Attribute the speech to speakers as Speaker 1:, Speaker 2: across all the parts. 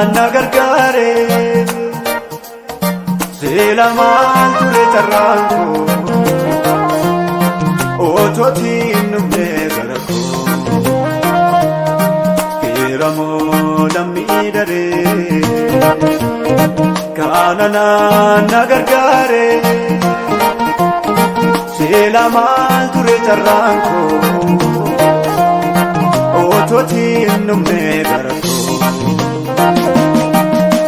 Speaker 1: nagargare sila maal ture tarraanko otootiin dhumne garako fiiramoo lammii daree kaanana nagargare sila maal ture tarraanko otootiin dhumne garako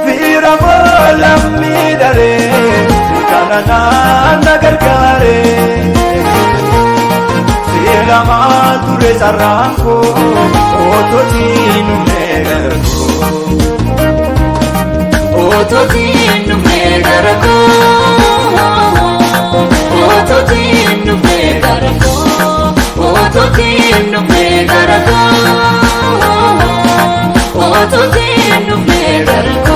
Speaker 1: fiiramoo lammii daree kaanana nagargare sila maal ture tarraanko otootiin dhumne garako
Speaker 2: otootiin dhumne garako otootiin dhumne garako otootiin dhumne garako otootiin dhumne garako.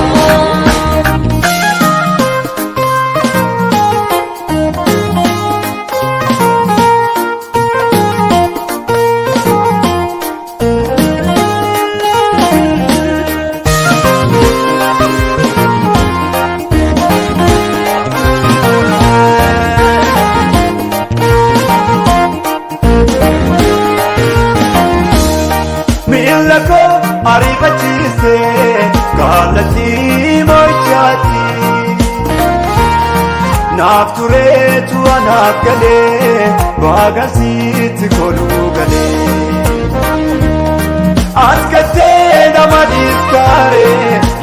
Speaker 1: Milako ariifachise kallattii mo'ichaati naaf tureetu anaaf galee baagasiitti koluu galee as gattee nama dhiiskaare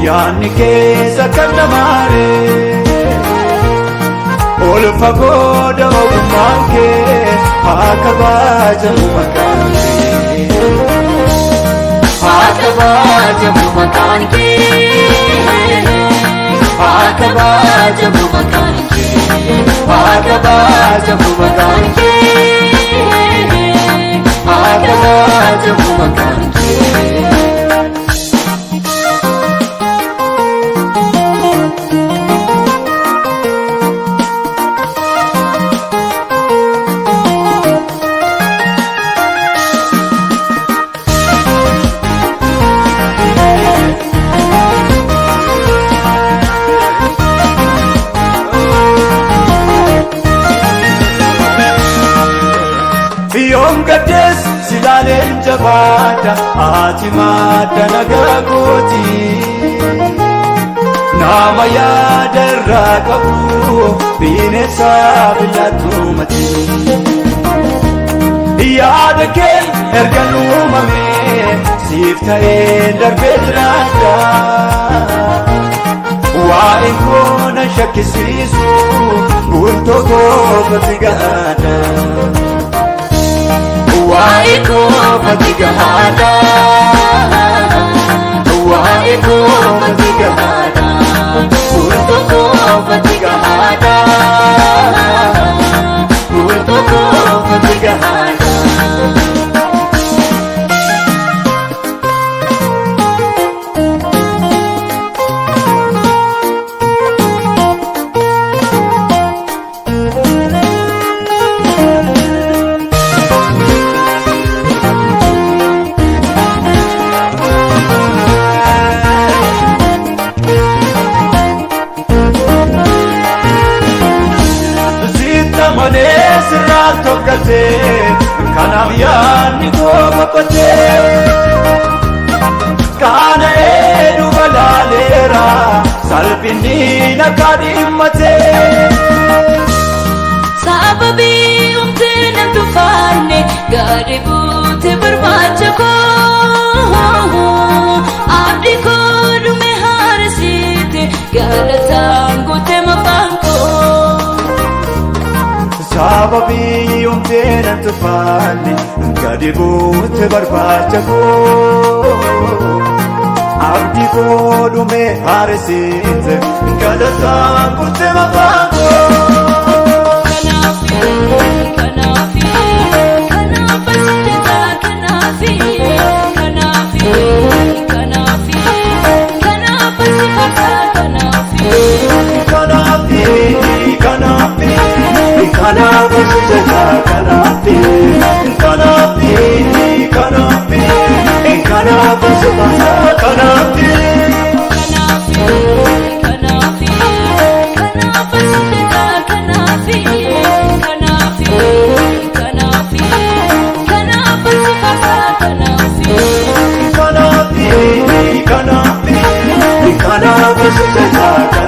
Speaker 1: yaanni keessa kan namaare ol fagoo ogummaan kee haa kabajamu maqaan kee.
Speaker 2: Akabajamu maqaan kee akabajamu maqaan kee akabajamu maqaan kee akabajamu maqaan kee.
Speaker 1: Yoom gaddees silaaleen jabaadha ati madda nagaa kooti nama yaada irraa qabu bineensa billaattuu mati yaada kee erga uumame siif ta'ee darbee jiraadha waa'een koo na shakkisiisu bultoo koofatti gahaadha.
Speaker 2: Waa'ee koo fati gahaadha waa'ee koo fati gahaadha bultoo koo fati gahaadha bultoo koo fati gahaadha.
Speaker 1: Malee sirraa tokkatee kanaaf yaadni koo boqotee kaana eeduma laaleera salphinni nakka dhimmatee.
Speaker 2: Sababii humnee nan tufaanne gadi buute barbaacha koo abdii koo dhume haarsiite galataan guute maqaan koo.
Speaker 1: Sababii humnee nan tufaanne gadi buute barbaacha koo abdii koo dhume haarsiite galataan guute maqaan koo. Anaaf suuta